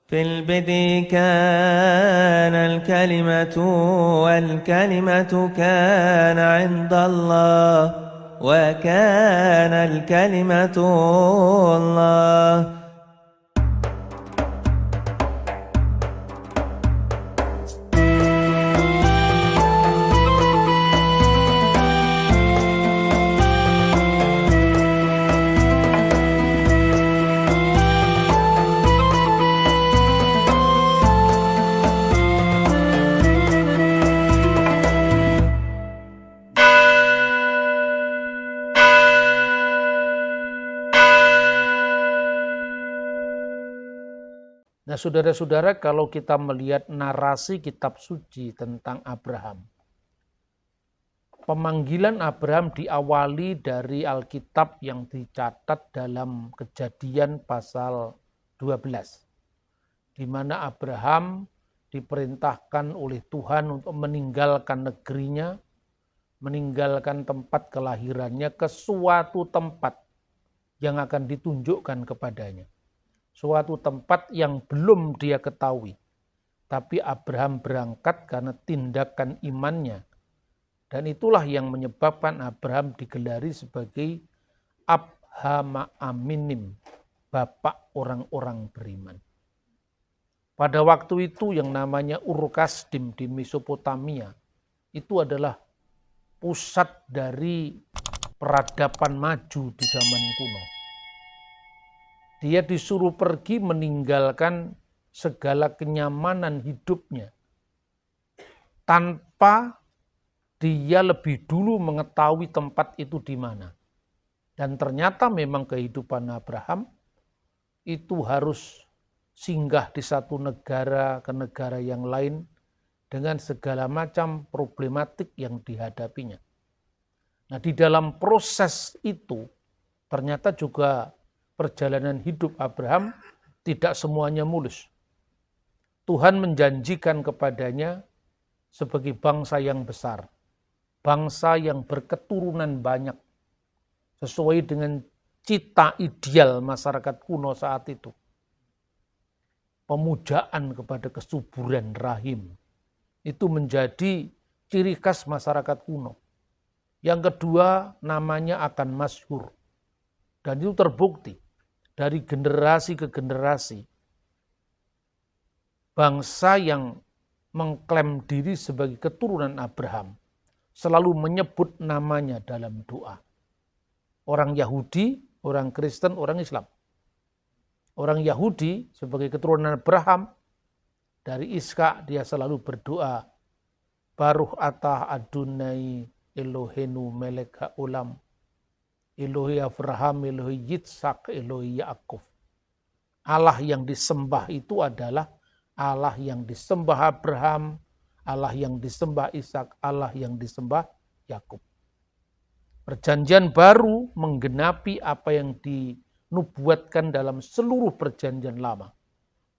في البدء كان الكلمة والكلمة كان عند الله وكان الكلمة الله. Nah, saudara-saudara, kalau kita melihat narasi kitab suci tentang Abraham, pemanggilan Abraham diawali dari Alkitab yang dicatat dalam Kejadian pasal 12, di mana Abraham diperintahkan oleh Tuhan untuk meninggalkan negerinya, meninggalkan tempat kelahirannya ke suatu tempat yang akan ditunjukkan kepadanya. Suatu tempat yang belum dia ketahui. Tapi Abraham berangkat karena tindakan imannya. Dan itulah yang menyebabkan Abraham digelari sebagai Abhama Aminim, bapak orang-orang beriman. Pada waktu itu yang namanya Ur-Kasdim di Mesopotamia, itu adalah pusat dari peradaban maju di zaman kuno. Dia disuruh pergi meninggalkan segala kenyamanan hidupnya tanpa dia lebih dulu mengetahui tempat itu di mana. Dan ternyata memang kehidupan Abraham itu harus singgah di satu negara ke negara yang lain dengan segala macam problematik yang dihadapinya. Nah, di dalam proses itu ternyata juga perjalanan hidup Abraham tidak semuanya mulus. Tuhan menjanjikan kepadanya sebagai bangsa yang besar, bangsa yang berketurunan banyak, sesuai dengan cita ideal masyarakat kuno saat itu. Pemujaan kepada kesuburan rahim, itu menjadi ciri khas masyarakat kuno. Yang kedua, namanya akan masyhur. Dan itu terbukti. Dari generasi ke generasi, bangsa yang mengklaim diri sebagai keturunan Abraham selalu menyebut namanya dalam doa. Orang Yahudi, orang Kristen, orang Islam. Orang Yahudi sebagai keturunan Abraham, dari Ishak dia selalu berdoa, Baruch atah Adonai Elohenu melek ha'olam, Elohi Abraham, Elohi Yitzhak, Elohi Yaakov. Allah yang disembah itu adalah Allah yang disembah Abraham, Allah yang disembah Ishak, Allah yang disembah Yakub. Perjanjian baru menggenapi apa yang dinubuatkan dalam seluruh perjanjian lama.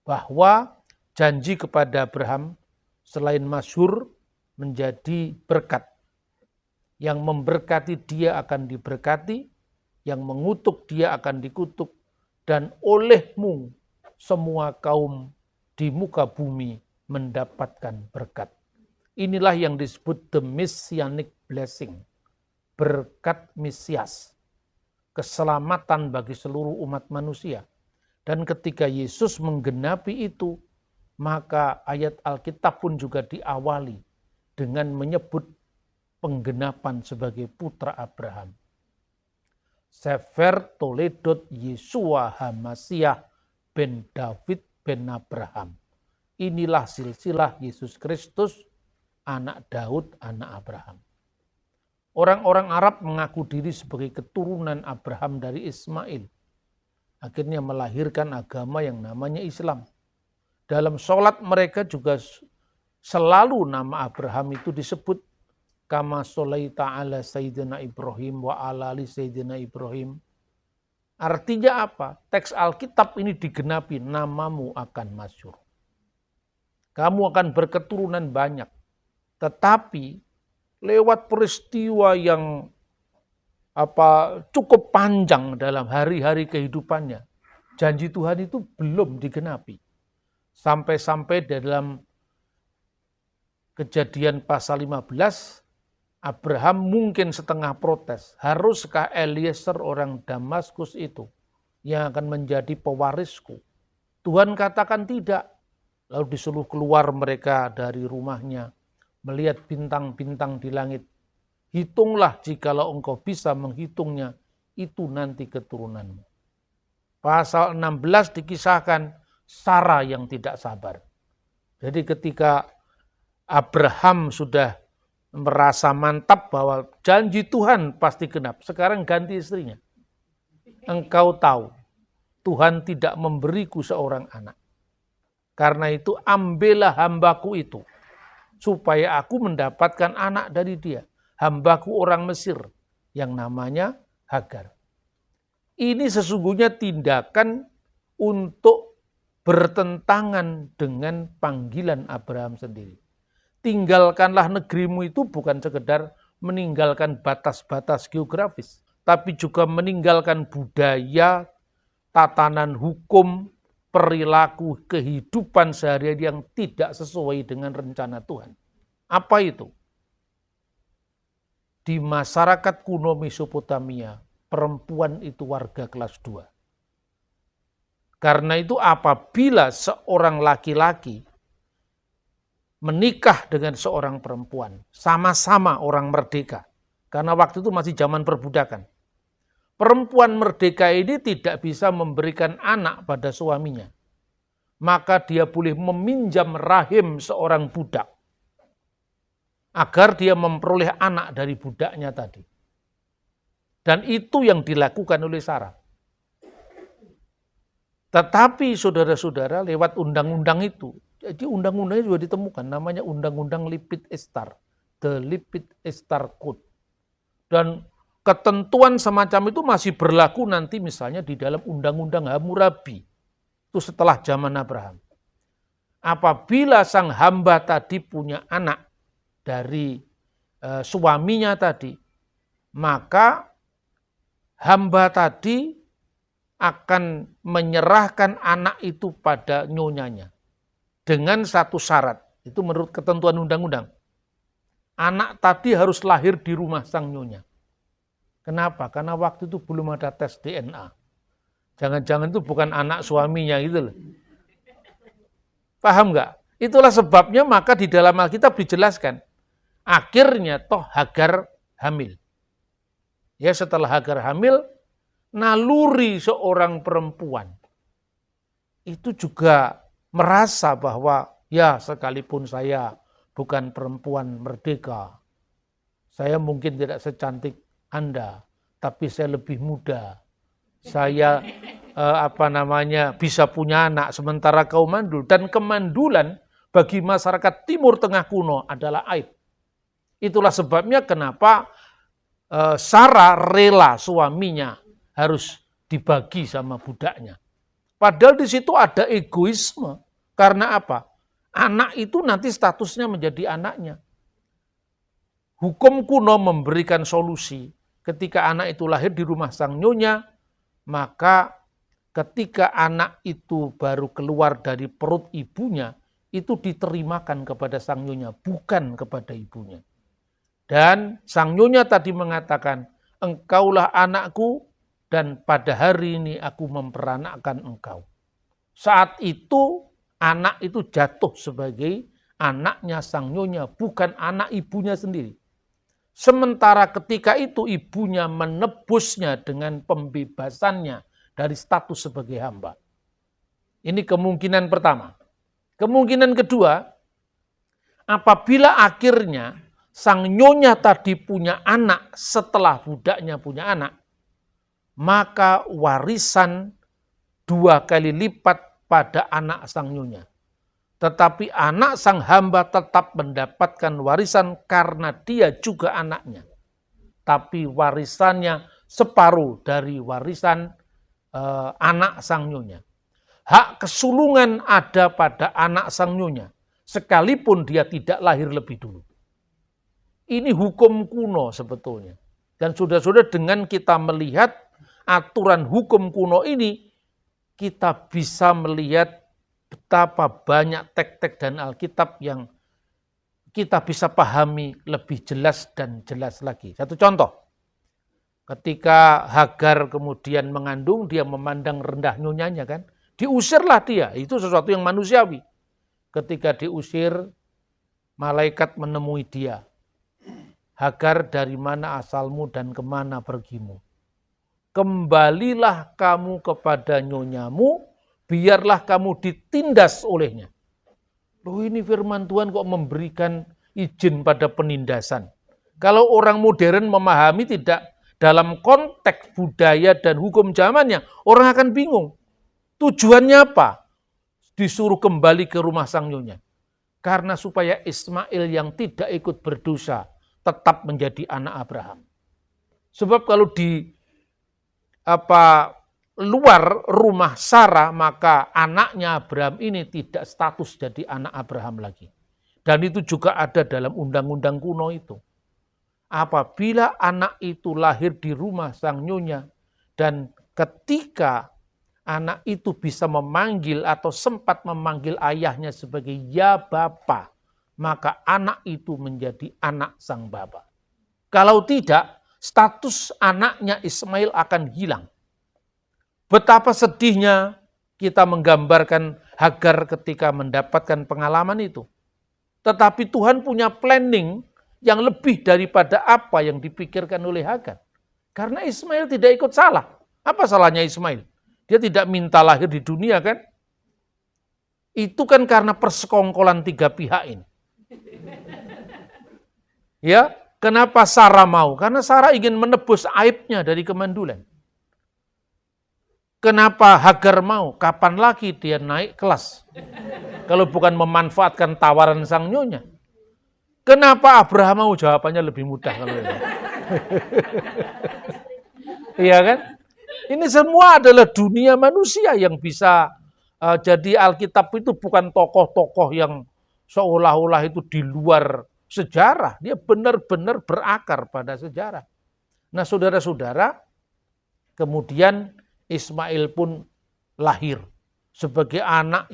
Bahwa janji kepada Abraham selain masyhur menjadi berkat. Yang memberkati dia akan diberkati, yang mengutuk dia akan dikutuk, dan olehmu semua kaum di muka bumi mendapatkan berkat. Inilah yang disebut the messianic blessing, berkat Mesias, keselamatan bagi seluruh umat manusia. Dan ketika Yesus menggenapi itu, maka ayat Alkitab pun juga diawali dengan menyebut penggenapan sebagai putra Abraham. Sefer Toledot Yesua Hamasiah ben David ben Abraham. Inilah silsilah Yesus Kristus, anak Daud, anak Abraham. Orang-orang Arab mengaku diri sebagai keturunan Abraham dari Ismail. Akhirnya melahirkan agama yang namanya Islam. Dalam sholat mereka juga selalu nama Abraham itu disebut kama sholaita ala Sayyidina Ibrahim wa ala ali Sayyidina Ibrahim. Artinya apa? Teks Alkitab ini digenapi, namamu akan masyhur. Kamu akan berketurunan banyak. Tetapi lewat peristiwa yang cukup panjang dalam hari-hari kehidupannya, janji Tuhan itu belum digenapi. Sampai-sampai dalam Kejadian pasal 15, Abraham mungkin setengah protes. Haruskah Eliezer orang Damaskus itu yang akan menjadi pewarisku? Tuhan katakan tidak. Lalu disuruh keluar mereka dari rumahnya, melihat bintang-bintang di langit. Hitunglah jikalau engkau bisa menghitungnya, itu nanti keturunanmu. Pasal 16 dikisahkan Sarah yang tidak sabar. Jadi ketika Abraham sudah merasa mantap bahwa janji Tuhan pasti genap. Sekarang ganti istrinya. Engkau tahu, Tuhan tidak memberiku seorang anak. Karena itu ambillah hambaku itu, supaya aku mendapatkan anak dari dia. Hambaku orang Mesir, yang namanya Hagar. Ini sesungguhnya tindakan untuk bertentangan dengan panggilan Abraham sendiri. Tinggalkanlah negerimu itu bukan sekedar meninggalkan batas-batas geografis, tapi juga meninggalkan budaya, tatanan hukum, perilaku, kehidupan sehari-hari yang tidak sesuai dengan rencana Tuhan. Apa itu? Di masyarakat kuno Mesopotamia, perempuan itu warga kelas 2. Karena itu apabila seorang laki-laki menikah dengan seorang perempuan, sama-sama orang merdeka. Karena waktu itu masih zaman perbudakan. Perempuan merdeka ini tidak bisa memberikan anak pada suaminya. Maka dia boleh meminjam rahim seorang budak. Agar dia memperoleh anak dari budaknya tadi. Dan itu yang dilakukan oleh Sarah. Tetapi saudara-saudara lewat undang-undang itu, jadi undang-undangnya juga ditemukan, namanya Undang-Undang Lipit Estar, The Lipit Estar Code. Dan ketentuan semacam itu masih berlaku nanti misalnya di dalam Undang-Undang Hammurabi, itu setelah zaman Abraham. Apabila sang hamba tadi punya anak dari suaminya tadi, maka hamba tadi akan menyerahkan anak itu pada nyonyanya. Dengan satu syarat, itu menurut ketentuan undang-undang. Anak tadi harus lahir di rumah sang nyonya. Kenapa? Karena waktu itu belum ada tes DNA. Jangan-jangan itu bukan anak suaminya gitu loh. Paham nggak? Itulah sebabnya maka di dalam Alkitab dijelaskan. Akhirnya toh Hagar hamil. Ya setelah Hagar hamil, naluri seorang perempuan itu juga merasa bahwa ya sekalipun saya bukan perempuan merdeka, saya mungkin tidak secantik Anda, tapi saya lebih muda. Saya bisa punya anak sementara kau mandul. Dan kemandulan bagi masyarakat Timur Tengah kuno adalah aib. Itulah sebabnya kenapa Sarah rela suaminya harus dibagi sama budaknya. Padahal di situ ada egoisme. Karena apa? Anak itu nanti statusnya menjadi anaknya. Hukum kuno memberikan solusi. Ketika anak itu lahir di rumah sang nyonya, maka ketika anak itu baru keluar dari perut ibunya, itu diterimakan kepada sang nyonya, bukan kepada ibunya. Dan sang nyonya tadi mengatakan, engkaulah anakku, dan pada hari ini aku memperanakkan engkau. Saat itu anak itu jatuh sebagai anaknya sang nyonya, bukan anak ibunya sendiri. Sementara ketika itu ibunya menebusnya dengan pembebasannya dari status sebagai hamba. Ini kemungkinan pertama. Kemungkinan kedua, apabila akhirnya sang nyonya tadi punya anak setelah budaknya punya anak, maka warisan 2 kali lipat pada anak sang nyonya. Tetapi anak sang hamba tetap mendapatkan warisan karena dia juga anaknya. Tapi warisannya separuh dari warisan anak sang nyonya. Hak kesulungan ada pada anak sang nyonya, sekalipun dia tidak lahir lebih dulu. Ini hukum kuno sebetulnya. Dan saudara-saudara dengan kita melihat aturan hukum kuno ini, kita bisa melihat betapa banyak teks-teks dan Alkitab yang kita bisa pahami lebih jelas dan jelas lagi. Satu contoh, ketika Hagar kemudian mengandung, dia memandang rendah nyonyanya kan. Diusirlah dia, itu sesuatu yang manusiawi. Ketika diusir, malaikat menemui dia. Hagar, dari mana asalmu dan kemana pergimu? Kembalilah kamu kepada nyonyamu, biarlah kamu ditindas olehnya. Loh, ini firman Tuhan kok memberikan izin pada penindasan. Kalau orang modern memahami tidak dalam konteks budaya dan hukum zamannya, orang akan bingung. Tujuannya apa? Disuruh kembali ke rumah sang nyonya. Karena supaya Ismail yang tidak ikut berdosa tetap menjadi anak Abraham. Sebab kalau di luar rumah Sarah, maka anaknya Abraham ini tidak status jadi anak Abraham lagi. Dan itu juga ada dalam undang-undang kuno itu. Apabila anak itu lahir di rumah sang nyonya, dan ketika anak itu bisa memanggil atau sempat memanggil ayahnya sebagai ya bapa, maka anak itu menjadi anak sang bapa. Kalau tidak, status anaknya Ismail akan hilang. Betapa sedihnya kita menggambarkan Hagar ketika mendapatkan pengalaman itu. Tetapi Tuhan punya planning yang lebih daripada apa yang dipikirkan oleh Hagar. Karena Ismail tidak ikut salah. Apa salahnya Ismail? Dia tidak minta lahir di dunia kan? Itu kan karena persekongkolan tiga pihak ini. Ya, kenapa Sarah mau? Karena Sarah ingin menebus aibnya dari kemandulan. Kenapa Hagar mau? Kapan lagi dia naik kelas? Kalau bukan memanfaatkan tawaran sang nyonya. Kenapa Abraham mau? Jawabannya lebih mudah kalau ini. Iya kan? Ini semua adalah dunia manusia yang bisa jadi Alkitab itu bukan tokoh-tokoh yang seolah-olah itu di luar sejarah. Dia benar-benar berakar pada sejarah. Nah saudara-saudara, kemudian Ismail pun lahir sebagai anak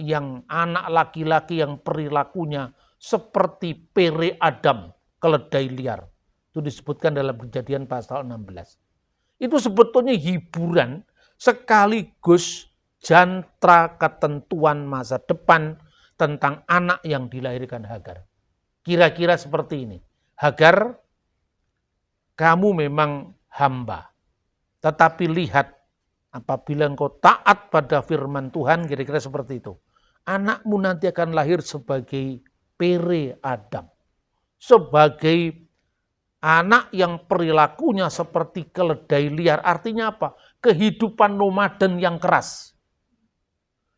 laki-laki yang perilakunya seperti pere Adam, keledai liar. Itu disebutkan dalam Kejadian pasal 16. Itu sebetulnya hiburan sekaligus jantra ketentuan masa depan tentang anak yang dilahirkan Hagar. Kira-kira seperti ini. Hagar, kamu memang hamba. Tetapi lihat, apabila engkau taat pada firman Tuhan, kira-kira seperti itu. Anakmu nanti akan lahir sebagai pere Adam. Sebagai anak yang perilakunya seperti keledai liar. Artinya apa? Kehidupan nomaden yang keras.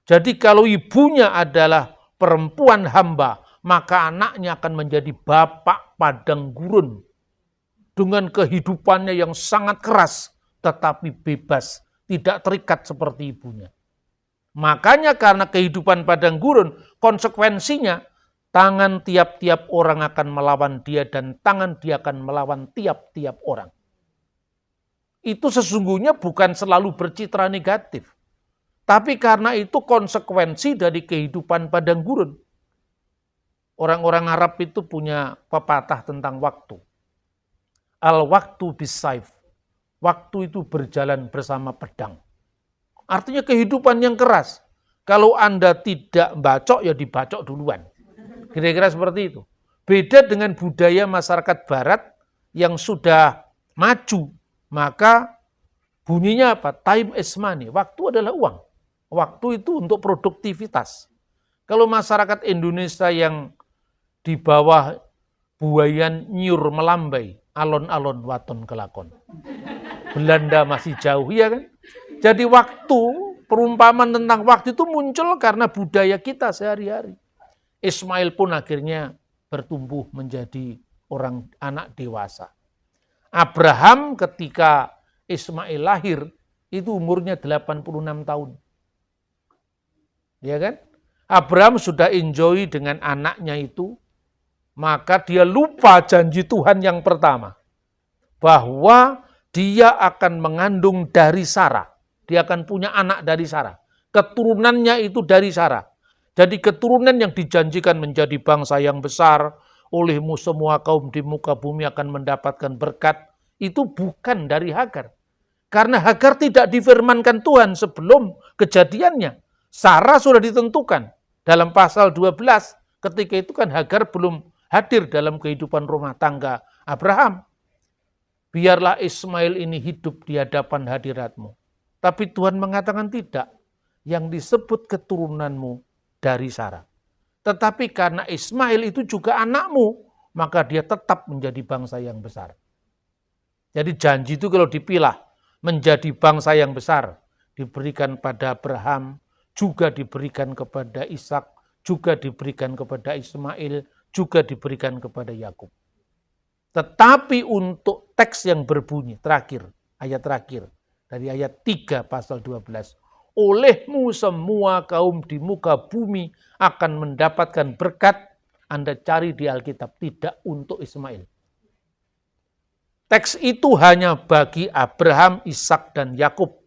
Jadi kalau ibunya adalah perempuan hamba, maka anaknya akan menjadi bapak padang gurun. Dengan kehidupannya yang sangat keras, tetapi bebas. Tidak terikat seperti ibunya. Makanya karena kehidupan padang gurun, konsekuensinya tangan tiap-tiap orang akan melawan dia dan tangan dia akan melawan tiap-tiap orang. Itu sesungguhnya bukan selalu bercitra negatif. Tapi karena itu konsekuensi dari kehidupan padang gurun. Orang-orang Arab itu punya pepatah tentang waktu. Al-waktu bis-saif. Waktu itu berjalan bersama pedang. Artinya kehidupan yang keras. Kalau Anda tidak bacok, ya dibacok duluan. Kira-kira seperti itu. Beda dengan budaya masyarakat barat yang sudah maju. Maka bunyinya apa? Time is money. Waktu adalah uang. Waktu itu untuk produktivitas. Kalau masyarakat Indonesia yang di bawah buayan nyur melambai, alon-alon waton kelakon. Belanda masih jauh, ya kan? Jadi waktu, perumpamaan tentang waktu itu muncul karena budaya kita sehari-hari. Ismail pun akhirnya bertumbuh menjadi anak dewasa. Abraham ketika Ismail lahir, itu umurnya 86 tahun. Ya kan? Abraham sudah enjoy dengan anaknya itu, maka dia lupa janji Tuhan yang pertama. Bahwa dia akan mengandung dari Sarah. Dia akan punya anak dari Sarah. Keturunannya itu dari Sarah. Jadi keturunan yang dijanjikan menjadi bangsa yang besar, olehmu semua kaum di muka bumi akan mendapatkan berkat, itu bukan dari Hagar. Karena Hagar tidak difirmankan Tuhan sebelum kejadiannya. Sarah sudah ditentukan dalam pasal 12. Ketika itu kan Hagar belum hadir dalam kehidupan rumah tangga Abraham. Biarlah Ismail ini hidup di hadapan hadiratmu. Tapi Tuhan mengatakan tidak. Yang disebut keturunanmu dari Sarah. Tetapi karena Ismail itu juga anakmu, maka dia tetap menjadi bangsa yang besar. Jadi janji itu kalau dipilah menjadi bangsa yang besar, diberikan pada Abraham, juga diberikan kepada Ishak, juga diberikan kepada Ismail, juga diberikan kepada Yakub. Tetapi untuk teks yang berbunyi terakhir, ayat terakhir dari ayat 3 pasal 12, olehmu semua kaum di muka bumi akan mendapatkan berkat. Anda cari di Alkitab, tidak untuk Ismail. Teks itu hanya bagi Abraham, Ishak, dan Yakub.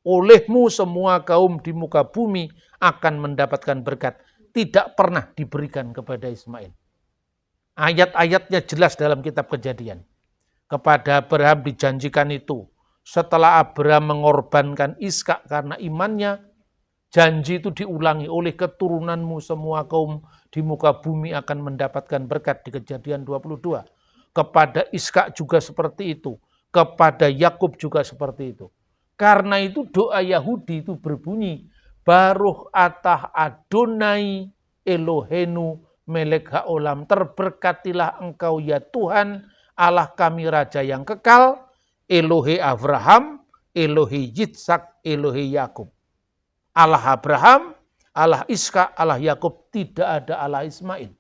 Olehmu semua kaum di muka bumi akan mendapatkan berkat. Tidak pernah diberikan kepada Ismail. Ayat-ayatnya jelas dalam kitab Kejadian. Kepada Abraham dijanjikan itu. Setelah Abraham mengorbankan Ishak karena imannya, janji itu diulangi, oleh keturunanmu semua kaum di muka bumi akan mendapatkan berkat di Kejadian 22. Kepada Ishak juga seperti itu. Kepada Yakub juga seperti itu. Karena itu doa Yahudi itu berbunyi, Baruch atah Adonai Elohenu melek haolam. Terberkatilah engkau ya Tuhan, Allah kami Raja yang kekal, Elohe Abraham, Elohe Yitzhak, Elohe Yakub. Allah Abraham, Allah Ishak, Allah Yakub, tidak ada Allah Ismail.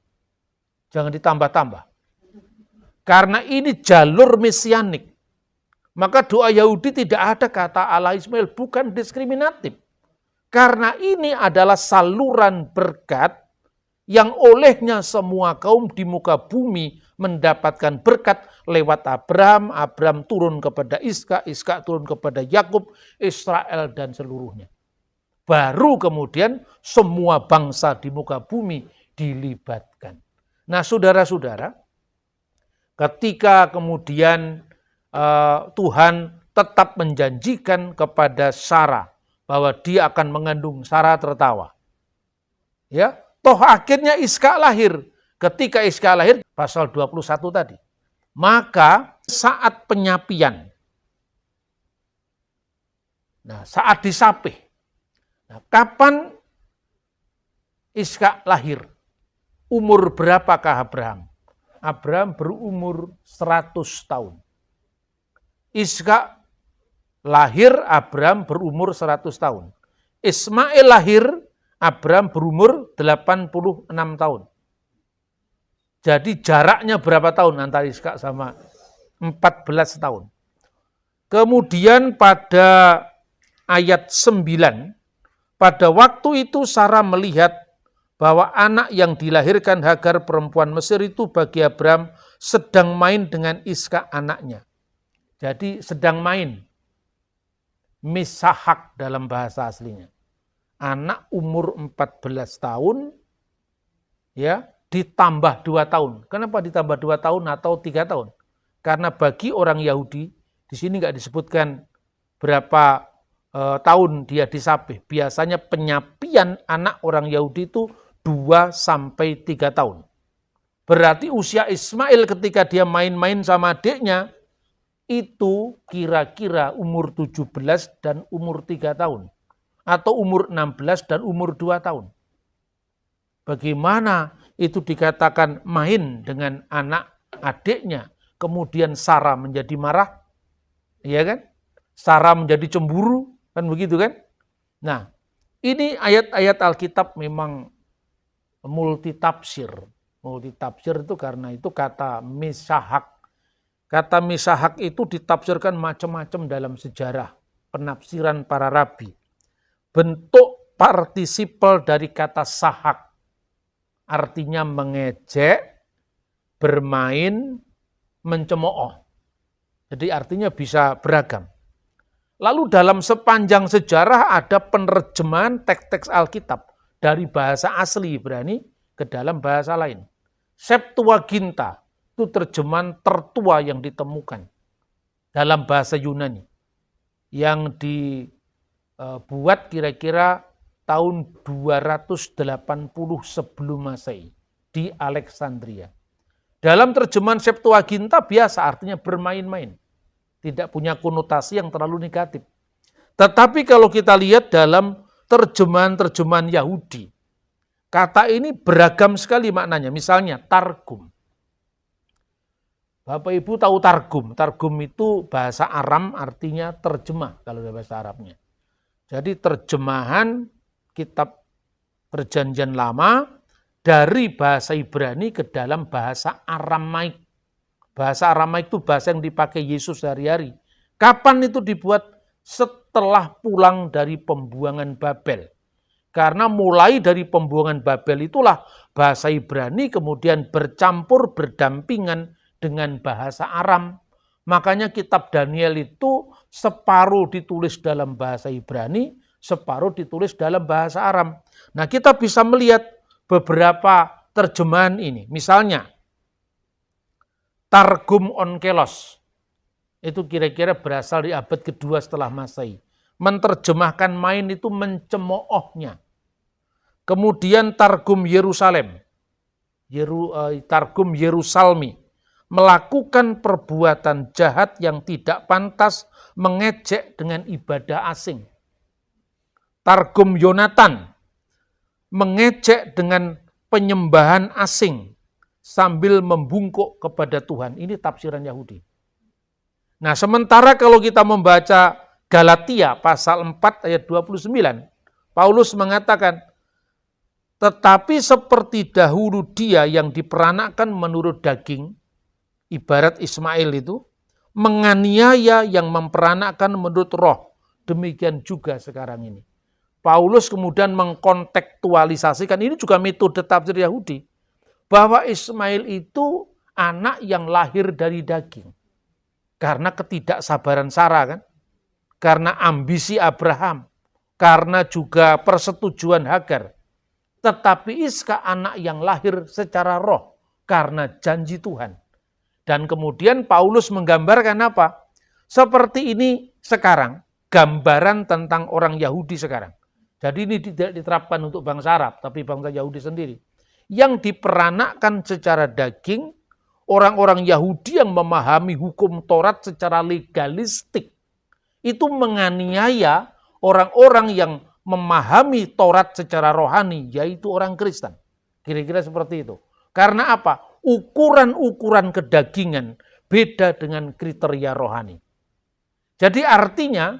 Jangan ditambah-tambah. Karena ini jalur mesianik. Maka doa Yahudi tidak ada kata Allah Ismail, bukan diskriminatif. Karena ini adalah saluran berkat yang olehnya semua kaum di muka bumi mendapatkan berkat lewat Abraham, Abraham turun kepada Ishak, Ishak turun kepada Yakub, Israel dan seluruhnya. Baru kemudian semua bangsa di muka bumi dilibatkan. Nah saudara-saudara, ketika kemudian Tuhan tetap menjanjikan kepada Sarah bahwa dia akan mengandung, Sarah tertawa. Ya, toh akhirnya Ishak lahir. Ketika Ishak lahir, pasal 21 tadi. Maka saat penyapian, nah saat disapih, nah, kapan Ishak lahir? Umur berapakah Abraham? Abraham berumur 100 tahun. Ishak lahir, Abraham berumur 100 tahun. Ismail lahir, Abraham berumur 86 tahun. Jadi jaraknya berapa tahun antara Ishak sama 14 tahun. Kemudian pada ayat 9, pada waktu itu Sarah melihat bahwa anak yang dilahirkan Hagar perempuan Mesir itu bagi Abraham sedang main dengan Ishak anaknya. Jadi sedang main. Misahak dalam bahasa aslinya. Anak umur 14 tahun ya ditambah 2 tahun. Kenapa ditambah 2 tahun atau 3 tahun? Karena bagi orang Yahudi, di sini nggak disebutkan berapa tahun dia disapih. Biasanya penyapian anak orang Yahudi itu 2 sampai 3 tahun. Berarti usia Ismail ketika dia main-main sama adiknya, itu kira-kira umur 17 dan umur 3 tahun. Atau umur 16 dan umur 2 tahun. Bagaimana itu dikatakan main dengan anak adiknya, kemudian Sarah menjadi marah, iya kan? Sarah menjadi cemburu, kan begitu kan? Nah, ini ayat-ayat Alkitab memang multitafsir. Multitafsir itu karena itu kata misahak. Kata misahak itu ditafsirkan macam-macam dalam sejarah penafsiran para rabi. Bentuk partisipal dari kata sahak. Artinya mengejek, bermain, mencemooh. Jadi artinya bisa beragam. Lalu dalam sepanjang sejarah ada penerjemahan teks-teks Alkitab dari bahasa asli Ibrani ke dalam bahasa lain. Septuaginta itu terjemahan tertua yang ditemukan dalam bahasa Yunani yang dibuat kira-kira tahun 280 sebelum Masehi di Alexandria. Dalam terjemahan Septuaginta biasa artinya bermain-main. Tidak punya konotasi yang terlalu negatif. Tetapi kalau kita lihat dalam terjemahan-terjemahan Yahudi, kata ini beragam sekali maknanya. Misalnya Targum. Bapak Ibu tahu Targum. Targum itu bahasa Aram artinya terjemah kalau dalam bahasa Arabnya. Jadi terjemahan kitab Perjanjian Lama dari bahasa Ibrani ke dalam bahasa Aramaik. Bahasa Aramaik itu bahasa yang dipakai Yesus sehari-hari. Kapan itu dibuat? Setelah pulang dari pembuangan Babel. Karena mulai dari pembuangan Babel itulah bahasa Ibrani kemudian bercampur berdampingan dengan bahasa Aram. Makanya kitab Daniel itu separuh ditulis dalam bahasa Ibrani, separuh ditulis dalam bahasa Aram. Nah, kita bisa melihat beberapa terjemahan ini. Misalnya, Targum Onkelos. Itu kira-kira berasal di abad kedua setelah Masehi. Menerjemahkan main itu mencemoohnya. Kemudian Targum Yerusalem. Targum Yerusalmi. Melakukan perbuatan jahat yang tidak pantas, mengejek dengan ibadah asing. Targum Yonatan. Mengejek dengan penyembahan asing sambil membungkuk kepada Tuhan. Ini tafsiran Yahudi. Nah, sementara kalau kita membaca Galatia pasal 4 ayat 29, Paulus mengatakan, tetapi seperti dahulu dia yang diperanakkan menurut daging, ibarat Ismail itu, menganiaya yang memperanakkan menurut roh, demikian juga sekarang ini. Paulus kemudian mengkontekstualisasikan, ini juga metode tafsir Yahudi, bahwa Ismail itu anak yang lahir dari daging. Karena ketidaksabaran Sarah kan, karena ambisi Abraham, karena juga persetujuan Hagar. Tetapi Iska anak yang lahir secara roh, karena janji Tuhan. Dan kemudian Paulus menggambarkan apa? Seperti ini sekarang, gambaran tentang orang Yahudi sekarang. Jadi ini tidak diterapkan untuk bangsa Arab, tapi bangsa Yahudi sendiri. Yang diperanakkan secara daging, orang-orang Yahudi yang memahami hukum Taurat secara legalistik. Itu menganiaya orang-orang yang memahami Taurat secara rohani, yaitu orang Kristen. Kira-kira seperti itu. Karena apa? Ukuran-ukuran kedagingan beda dengan kriteria rohani. Jadi artinya,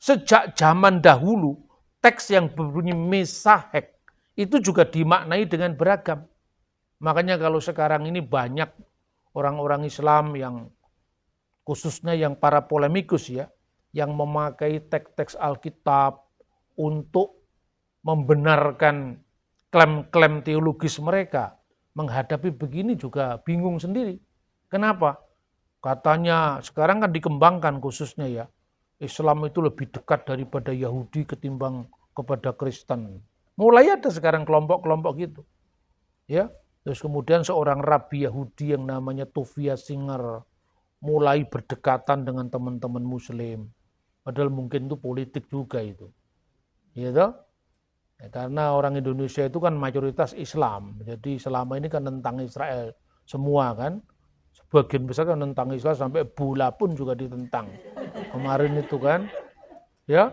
sejak zaman dahulu, teks yang berbunyi mesahek itu juga dimaknai dengan beragam. Makanya kalau sekarang ini banyak orang-orang Islam yang khususnya yang para polemikus ya, yang memakai teks-teks Alkitab untuk membenarkan klaim-klaim teologis mereka, menghadapi begini juga bingung sendiri. Kenapa? Katanya sekarang kan dikembangkan khususnya ya, Islam itu lebih dekat daripada Yahudi ketimbang kepada Kristen. Mulai ada sekarang kelompok-kelompok gitu. Ya, terus kemudian seorang rabi Yahudi yang namanya Tovia Singer mulai berdekatan dengan teman-teman Muslim. Padahal mungkin itu politik juga itu. Gitu? Ya, karena orang Indonesia itu kan mayoritas Islam. Jadi selama ini kan tentang Israel semua kan. Sebagian besar kan tentang Islam sampai bola pun juga ditentang. Kemarin itu kan. Ya.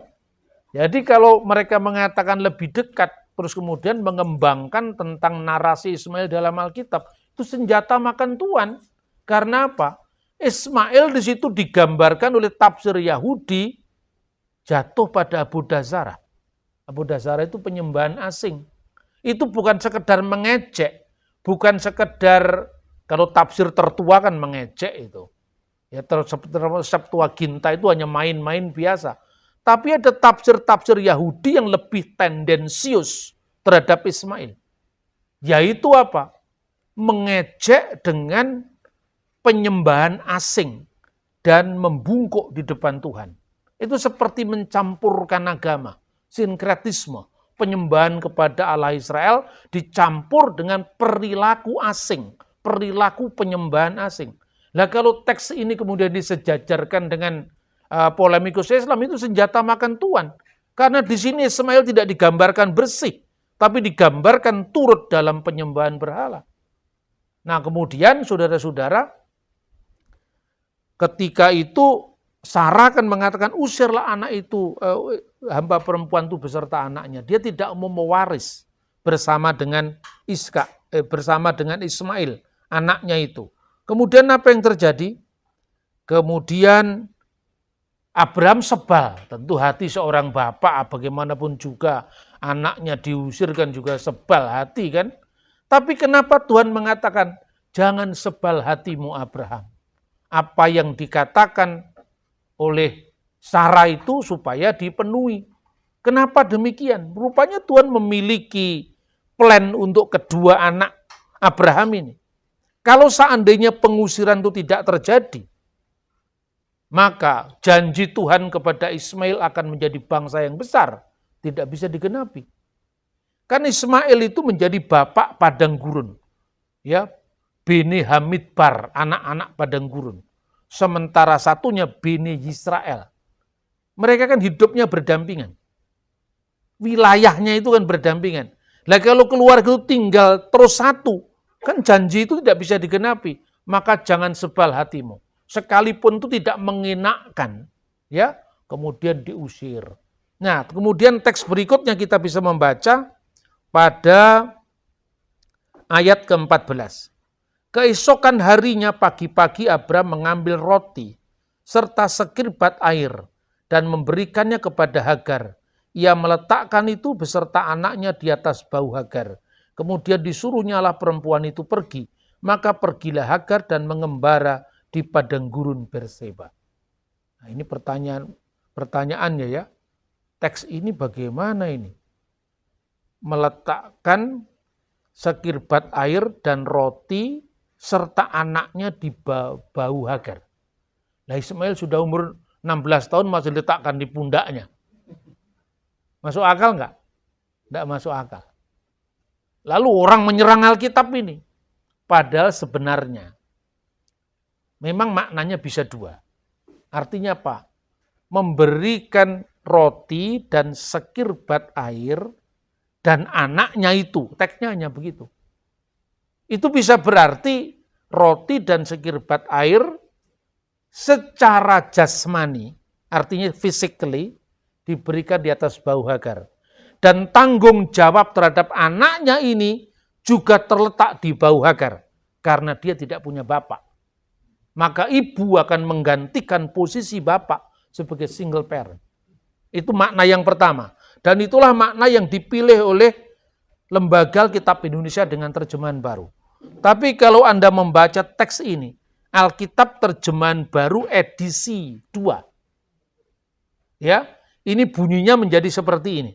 Jadi kalau mereka mengatakan lebih dekat, terus kemudian mengembangkan tentang narasi Ismail dalam Alkitab, itu senjata makan tuan. Karena apa? Ismail di situ digambarkan oleh tafsir Yahudi jatuh pada Abu Dazara. Abu Dazara itu penyembahan asing. Itu bukan sekedar mengejek, bukan sekedar kalau tafsir tertua kan mengejek itu. Ya Septuaginta itu hanya main-main biasa. Tapi ada tafsir-tafsir Yahudi yang lebih tendensius terhadap Ismail. Yaitu apa? Mengejek dengan penyembahan asing dan membungkuk di depan Tuhan. Itu seperti mencampurkan agama, sinkretisme, penyembahan kepada Allah Israel dicampur dengan perilaku asing, perilaku penyembahan asing. Nah kalau teks ini kemudian disejajarkan dengan polemikus Islam, itu senjata makan tuan. Karena di sini Ismail tidak digambarkan bersih, tapi digambarkan turut dalam penyembahan berhala. Nah kemudian saudara-saudara, ketika itu Sarah kan mengatakan usirlah anak itu, hamba perempuan itu beserta anaknya. Dia tidak mau mewaris bersama dengan bersama dengan Ismail, anaknya itu. Kemudian apa yang terjadi? Kemudian Abraham sebal, tentu hati seorang bapak bagaimanapun juga anaknya diusirkan juga sebal hati kan. Tapi kenapa Tuhan mengatakan jangan sebal hatimu Abraham? Apa yang dikatakan oleh Sarah itu supaya dipenuhi. Kenapa demikian? Rupanya Tuhan memiliki plan untuk kedua anak Abraham ini. Kalau seandainya pengusiran itu tidak terjadi, maka janji Tuhan kepada Ismail akan menjadi bangsa yang besar tidak bisa digenapi. Kan Ismail itu menjadi bapak padang gurun. Ya, Bene Hamidbar, anak-anak padang gurun. Sementara satunya Bene Yisrael. Mereka kan hidupnya berdampingan. Wilayahnya itu kan berdampingan. Nah kalau keluarga itu tinggal terus satu, kan janji itu tidak bisa digenapi. Maka jangan sebal hatimu. Sekalipun itu tidak mengenakkan, ya, kemudian diusir. Nah, kemudian teks berikutnya kita bisa membaca pada ayat ke-14. Keesokan harinya pagi-pagi Abraham mengambil roti serta sekirbat air dan memberikannya kepada Hagar. Ia meletakkan itu beserta anaknya di atas bahu Hagar. Kemudian disuruhnyalah perempuan itu pergi. Maka pergilah Hagar dan mengembara di padang gurun Berseba. Nah, ini pertanyaannya ya. Teks ini bagaimana ini? Meletakkan sekirbat air dan roti serta anaknya di bahu Hagar. Nah Ismail sudah umur 16 tahun masih diletakkan di pundaknya. Masuk akal enggak? Enggak masuk akal. Lalu orang menyerang Alkitab ini. Padahal sebenarnya memang maknanya bisa dua. Artinya apa? Memberikan roti dan sekirbat air dan anaknya itu. Teksnya hanya begitu. Itu bisa berarti roti dan sekirbat air secara jasmani, artinya physically, diberikan di atas bahu Hagar. Dan tanggung jawab terhadap anaknya ini juga terletak di bahu Hagar. Karena dia tidak punya bapak. Maka ibu akan menggantikan posisi bapak sebagai single parent. Itu makna yang pertama. Dan itulah makna yang dipilih oleh Lembaga Alkitab Indonesia dengan terjemahan baru. Tapi kalau Anda membaca teks ini, Alkitab terjemahan baru edisi 2. Ya, ini bunyinya menjadi seperti ini.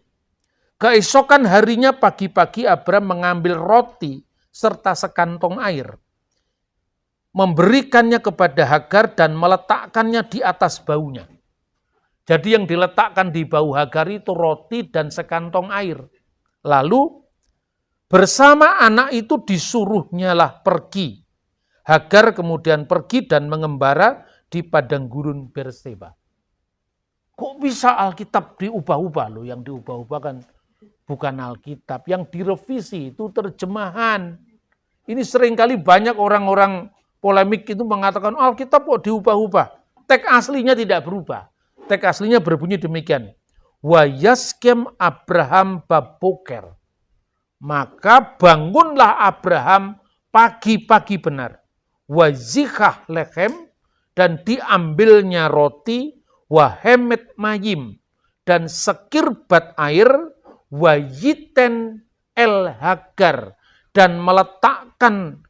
Keesokan harinya pagi-pagi Abraham mengambil roti serta sekantong air. Memberikannya kepada Hagar dan meletakkannya di atas bahunya. Jadi yang diletakkan di bahu Hagar itu roti dan sekantong air. Lalu bersama anak itu disuruhnyalah pergi. Hagar kemudian pergi dan mengembara di padang gurun Berseba. Kok bisa Alkitab diubah-ubah loh? Yang diubah-ubah kan bukan Alkitab. Yang direvisi itu terjemahan. Ini seringkali banyak orang-orang polemik itu mengatakan Alkitab kok diubah-ubah. Teks aslinya tidak berubah. Teks aslinya berbunyi demikian. Wa yaskem Abraham baboker. Maka bangunlah Abraham pagi-pagi benar. Wazikah lechem dan diambilnya roti. Wahemet mayim dan sekirbat air. Wayiten el Hagar dan meletakkan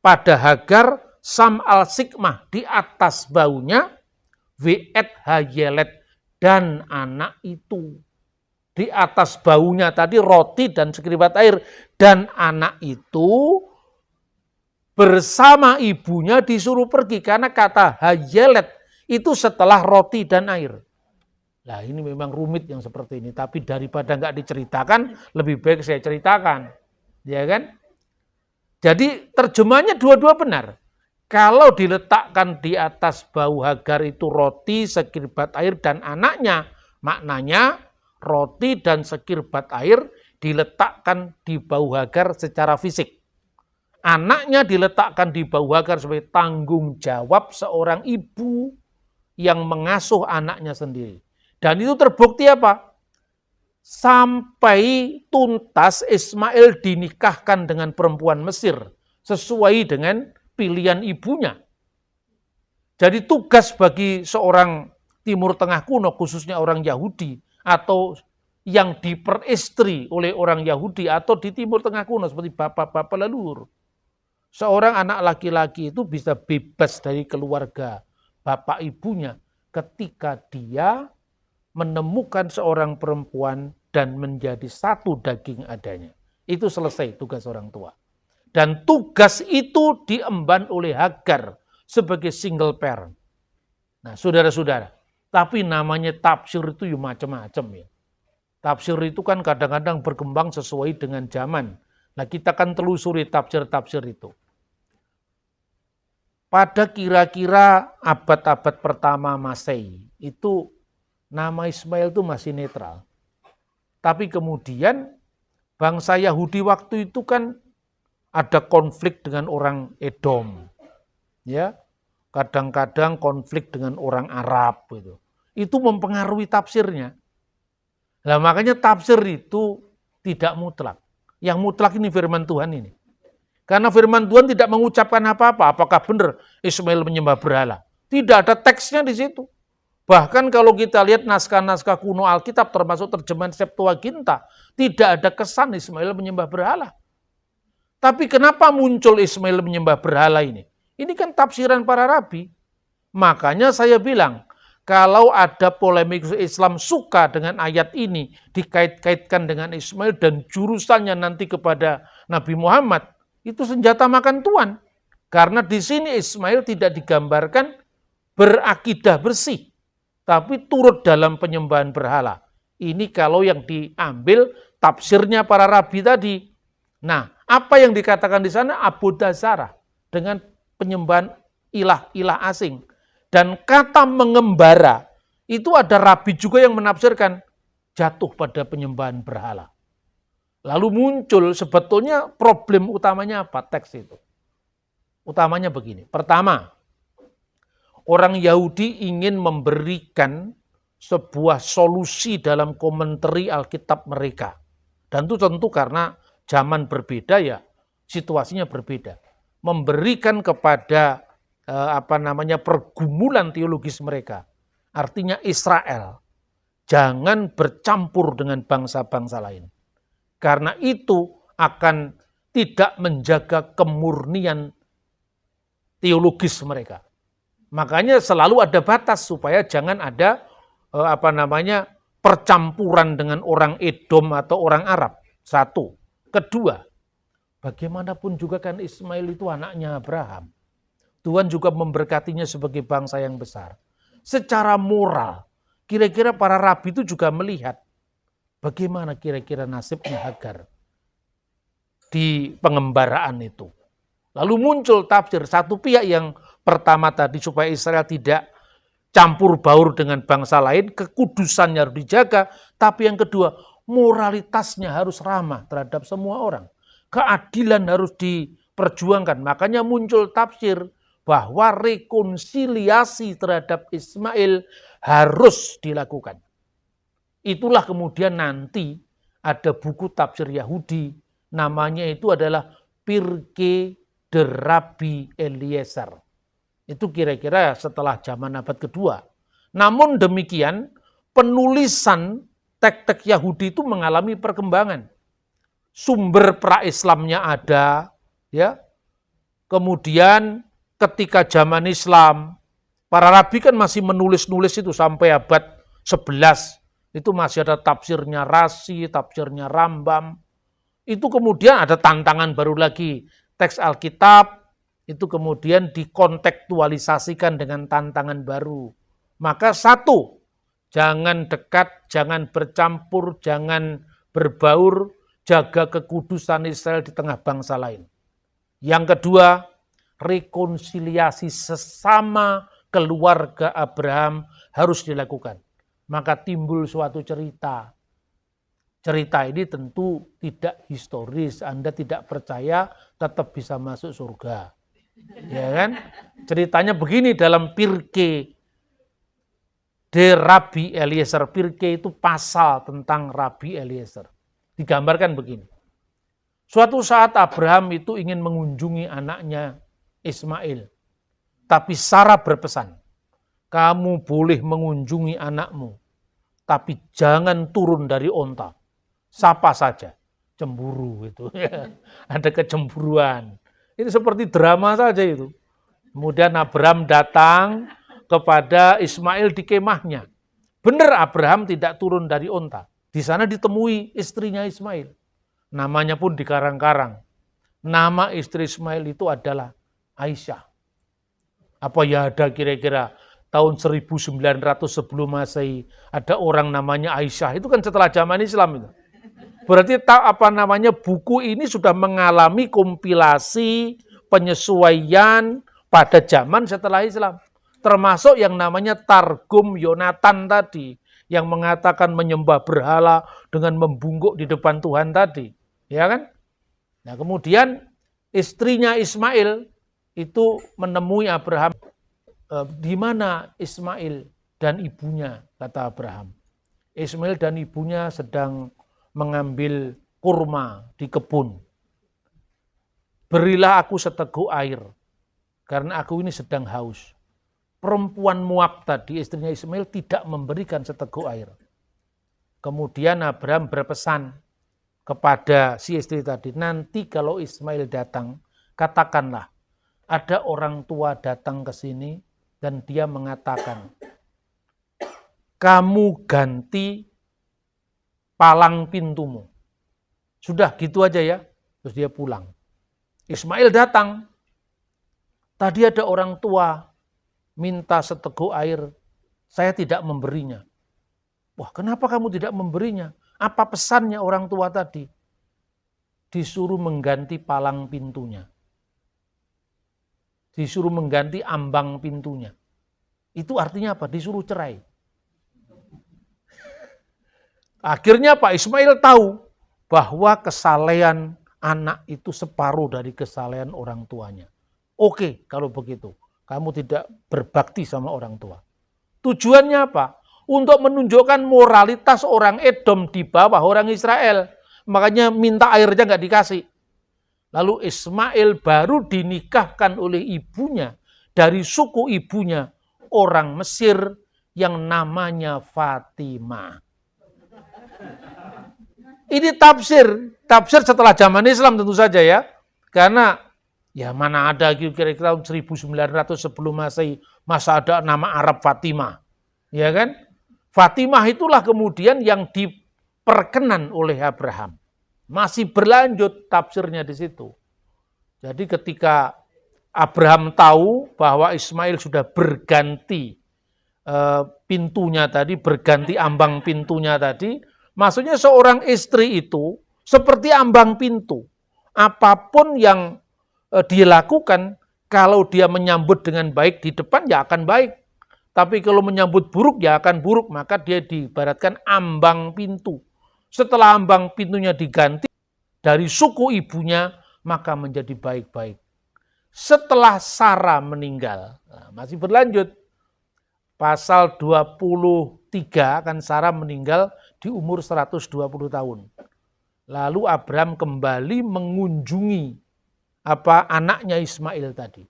pada Hagar sam al sikmah di atas baunya. Weet hayelet dan anak itu. Di atas baunya tadi roti dan sekirbat air. Dan anak itu bersama ibunya disuruh pergi. Karena kata hayelet itu setelah roti dan air. Nah ini memang rumit yang seperti ini. Tapi daripada nggak diceritakan, lebih baik saya ceritakan. Ya kan? Jadi terjemahnya dua-dua benar. Kalau diletakkan di atas bau Hagar itu roti, sekirbat air, dan anaknya, maknanya roti dan sekirbat air diletakkan di bau Hagar secara fisik. Anaknya diletakkan di bau Hagar sebagai tanggung jawab seorang ibu yang mengasuh anaknya sendiri. Dan itu terbukti apa? Sampai tuntas Ismail dinikahkan dengan perempuan Mesir sesuai dengan pilihan ibunya. Jadi tugas bagi seorang Timur Tengah kuno, khususnya orang Yahudi, atau yang diperistri oleh orang Yahudi atau di Timur Tengah kuno seperti bapak-bapak leluhur. Seorang anak laki-laki itu bisa bebas dari keluarga bapak ibunya ketika dia menemukan seorang perempuan dan menjadi satu daging adanya. Itu selesai tugas orang tua. Dan tugas itu diemban oleh Hagar sebagai single parent. Nah, saudara-saudara, tapi namanya tafsir itu macam-macam ya. Tafsir itu kan kadang-kadang berkembang sesuai dengan zaman. Nah, kita kan telusuri tafsir-tafsir itu. Pada kira-kira abad-abad pertama Masehi, itu nama Ismail itu masih netral. Tapi kemudian bangsa Yahudi waktu itu kan ada konflik dengan orang Edom. Ya, kadang-kadang konflik dengan orang Arab gitu. Itu mempengaruhi tafsirnya. Nah, makanya tafsir itu tidak mutlak. Yang mutlak ini firman Tuhan ini. Karena firman Tuhan tidak mengucapkan apa-apa. Apakah benar Ismail menyembah berhala? Tidak ada teksnya di situ. Bahkan kalau kita lihat naskah-naskah kuno Alkitab termasuk terjemahan Septuaginta, tidak ada kesan Ismail menyembah berhala. Tapi kenapa muncul Ismail menyembah berhala ini? Ini kan tafsiran para rabi. Makanya saya bilang, kalau ada polemik Islam suka dengan ayat ini, dikait-kaitkan dengan Ismail dan jurusannya nanti kepada Nabi Muhammad, itu senjata makan tuan. Karena di sini Ismail tidak digambarkan berakidah bersih, tapi turut dalam penyembahan berhala. Ini kalau yang diambil tafsirnya para rabi tadi. Nah, apa yang dikatakan di sana? Abodazara, dengan penyembahan ilah-ilah asing. Dan kata mengembara, itu ada rabi juga yang menafsirkan jatuh pada penyembahan berhala. Lalu muncul sebetulnya problem utamanya apa teks itu? Utamanya begini. Pertama, orang Yahudi ingin memberikan sebuah solusi dalam komentari Alkitab mereka. Dan itu tentu karena zaman berbeda ya, situasinya berbeda. Memberikan kepada pergumulan teologis mereka. Artinya Israel jangan bercampur dengan bangsa-bangsa lain. Karena itu akan tidak menjaga kemurnian teologis mereka. Makanya selalu ada batas supaya jangan ada percampuran dengan orang Edom atau orang Arab. Satu. Kedua, bagaimanapun juga kan Ismail itu anaknya Abraham. Tuhan juga memberkatinya sebagai bangsa yang besar. Secara moral, kira-kira para rabi itu juga melihat bagaimana kira-kira nasibnya Hagar di pengembaraan itu. Lalu muncul tafsir satu pihak yang pertama tadi supaya Israel tidak campur baur dengan bangsa lain, kekudusannya harus dijaga. Tapi yang kedua, moralitasnya harus ramah terhadap semua orang. Keadilan harus diperjuangkan. Makanya muncul tafsir bahwa rekonsiliasi terhadap Ismail harus dilakukan. Itulah kemudian nanti ada buku tafsir Yahudi, namanya itu adalah Pirkei de Rabbi Eliezer. Itu kira-kira setelah zaman abad kedua. Namun demikian, penulisan teks-teks Yahudi itu mengalami perkembangan. Sumber pra-Islamnya ada, ya. Kemudian ketika zaman Islam, para rabi kan masih menulis-nulis itu sampai abad 11. Itu masih ada tafsirnya Razi, tafsirnya Rambam. Itu kemudian ada tantangan baru lagi. Teks Alkitab itu kemudian dikontekstualisasikan dengan tantangan baru. Maka satu, Jangan dekat, jangan bercampur, jangan berbaur, jaga kekudusan Israel di tengah bangsa lain. Yang kedua, rekonsiliasi sesama keluarga Abraham harus dilakukan. Maka timbul suatu cerita. Cerita ini tentu tidak historis. Anda tidak percaya tetap bisa masuk surga. Ya kan? Ceritanya begini dalam Pirkei de Rabbi Eliezer. Pirkei itu pasal tentang Rabbi Eliezer. Digambarkan begini. Suatu saat Abraham itu ingin mengunjungi anaknya Ismail. Tapi Sarah berpesan, kamu boleh mengunjungi anakmu, tapi jangan turun dari onta. Sapa saja, cemburu itu. Ada kecemburuan. Ini seperti drama saja itu. Kemudian Abraham datang kepada Ismail di kemahnya. Benar Abraham tidak turun dari onta. Di sana ditemui istrinya Ismail. Namanya pun dikarang-karang. Nama istri Ismail itu adalah Aisyah. Apa ya ada kira-kira tahun 1900 sebelum Masehi ada orang namanya Aisyah. Itu kan setelah zaman Islam itu. Berarti buku ini sudah mengalami kompilasi penyesuaian pada zaman setelah Islam. Termasuk yang namanya Targum Yonatan tadi. Yang mengatakan menyembah berhala dengan membungkuk di depan Tuhan tadi. Ya kan? Nah kemudian istrinya Ismail itu menemui Abraham. Di mana Ismail dan ibunya, kata Abraham. Ismail dan ibunya sedang mengambil kurma di kebun. Berilah aku seteguk air, karena aku ini sedang haus. Perempuan Moab tadi, istrinya Ismail, tidak memberikan seteguk air. Kemudian Abraham berpesan kepada si istri tadi, nanti kalau Ismail datang, katakanlah, ada orang tua datang ke sini dan dia mengatakan, kamu ganti palang pintumu. Sudah gitu aja ya. Terus dia pulang. Ismail datang. Tadi ada orang tua minta seteguk air. Saya tidak memberinya. Wah, kenapa kamu tidak memberinya? Apa pesannya orang tua tadi? Disuruh mengganti palang pintunya. Disuruh mengganti ambang pintunya. Itu artinya apa? Disuruh cerai. Akhirnya Pak Ismail tahu bahwa kesalehan anak itu separuh dari kesalehan orang tuanya. Oke, kalau begitu, kamu tidak berbakti sama orang tua. Tujuannya apa? Untuk menunjukkan moralitas orang Edom di bawah orang Israel. Makanya minta airnya nggak dikasih. Lalu Ismail baru dinikahkan oleh ibunya, dari suku ibunya, orang Mesir yang namanya Fatimah. Ini tafsir setelah zaman Islam tentu saja ya. Karena ya mana ada kira-kira tahun 1900 sebelum Masehi masa ada nama Arab Fatimah. Ya kan? Fatimah itulah kemudian yang diperkenan oleh Abraham. Masih berlanjut tafsirnya di situ. Jadi ketika Abraham tahu bahwa Ismail sudah berganti pintunya tadi, berganti ambang pintunya tadi, maksudnya seorang istri itu seperti ambang pintu. Apapun yang dilakukan, kalau dia menyambut dengan baik di depan ya akan baik. Tapi kalau menyambut buruk ya akan buruk, maka dia diibaratkan ambang pintu. Setelah ambang pintunya diganti dari suku ibunya, maka menjadi baik-baik. Setelah Sarah meninggal, masih berlanjut. Pasal 23 kan Sarah meninggal di umur 120 tahun. Lalu Abraham kembali mengunjungi anaknya Ismail tadi.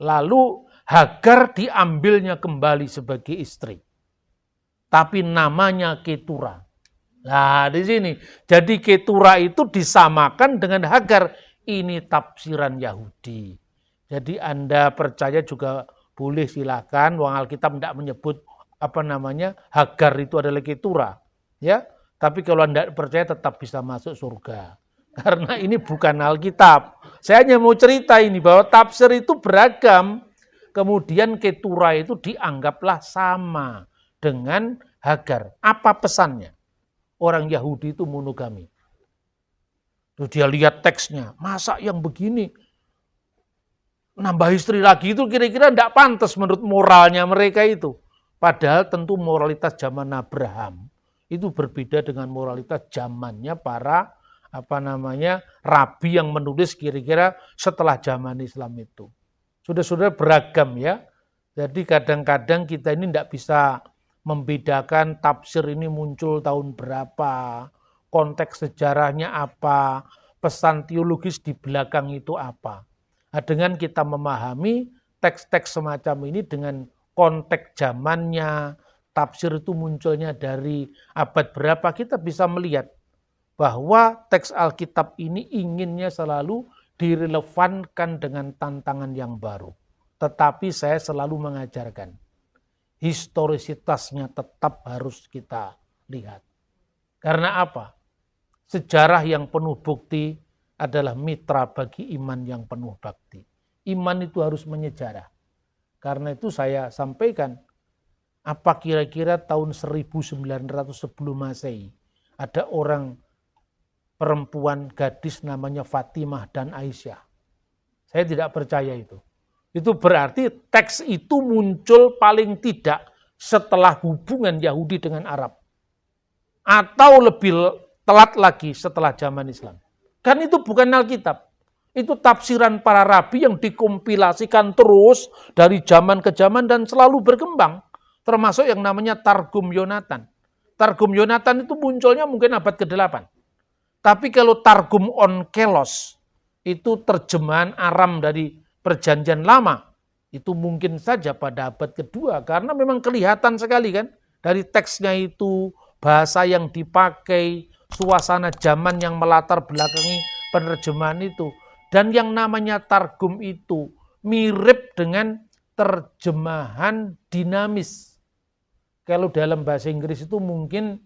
Lalu Hagar diambilnya kembali sebagai istri. Tapi namanya Ketura. Nah di sini, jadi Ketura itu disamakan dengan Hagar. Ini tafsiran Yahudi. Jadi Anda percaya juga boleh silakan. Wong Alkitab tidak menyebut Hagar itu adalah Ketura. Ya, tapi kalau Anda percaya tetap bisa masuk surga. Karena ini bukan Alkitab. Saya hanya mau cerita ini bahwa tafsir itu beragam. Kemudian Ketura itu dianggaplah sama dengan Hagar. Apa pesannya? Orang Yahudi itu monogami. Terus dia lihat teksnya, masa yang begini nambah istri lagi itu kira-kira tidak pantas menurut moralnya mereka itu. Padahal tentu moralitas zaman Abraham itu berbeda dengan moralitas zamannya para rabi yang menulis kira-kira setelah zaman Islam itu. Sudah beragam ya. Jadi kadang-kadang kita ini tidak bisa membedakan tafsir ini muncul tahun berapa, konteks sejarahnya apa, pesan teologis di belakang itu apa. Nah, dengan kita memahami teks-teks semacam ini dengan konteks zamannya, tafsir itu munculnya dari abad berapa, kita bisa melihat bahwa teks Alkitab ini inginnya selalu direlevankan dengan tantangan yang baru. Tetapi saya selalu mengajarkan, historisitasnya tetap harus kita lihat. Karena apa? Sejarah yang penuh bukti adalah mitra bagi iman yang penuh bakti. Iman itu harus menyejarah. Karena itu saya sampaikan, apa kira-kira tahun 1900 sebelum Masehi ada orang perempuan gadis namanya Fatimah dan Aisyah. Saya tidak percaya itu. Itu berarti teks itu muncul paling tidak setelah hubungan Yahudi dengan Arab. Atau lebih telat lagi setelah zaman Islam. Kan itu bukan Alkitab. Itu tafsiran para rabi yang dikompilasikan terus dari zaman ke zaman dan selalu berkembang. Termasuk yang namanya Targum Yonatan. Targum Yonatan itu munculnya mungkin abad ke-8. Tapi kalau Targum Onkelos, itu terjemahan Aram dari Perjanjian Lama, itu mungkin saja pada abad kedua, karena memang kelihatan sekali kan, dari teksnya itu, bahasa yang dipakai, suasana zaman yang melatar belakangi penerjemahan itu. Dan yang namanya Targum itu mirip dengan terjemahan dinamis. Kalau dalam bahasa Inggris itu mungkin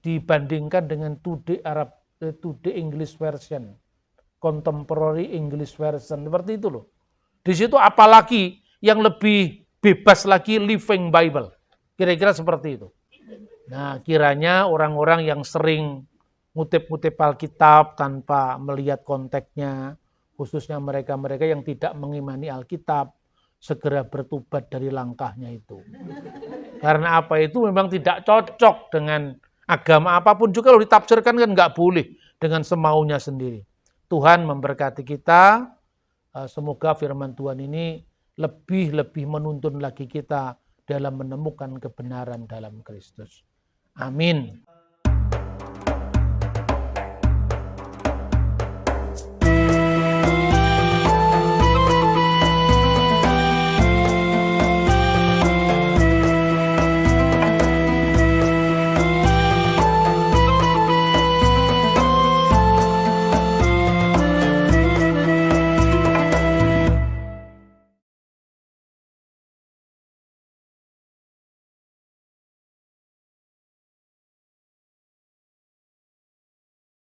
dibandingkan dengan Today English Version, Contemporary English Version, seperti itu loh. Di situ apalagi yang lebih bebas lagi Living Bible, kira-kira seperti itu. Nah, kiranya orang-orang yang sering ngutip-ngutip Alkitab tanpa melihat konteksnya, khususnya mereka-mereka yang tidak mengimani Alkitab, segera bertobat dari langkahnya itu. Karena apa itu memang tidak cocok dengan agama apapun juga kalau ditafsirkan kan nggak boleh dengan semaunya sendiri. Tuhan memberkati kita, semoga firman Tuhan ini lebih menuntun lagi kita dalam menemukan kebenaran dalam Kristus. Amin.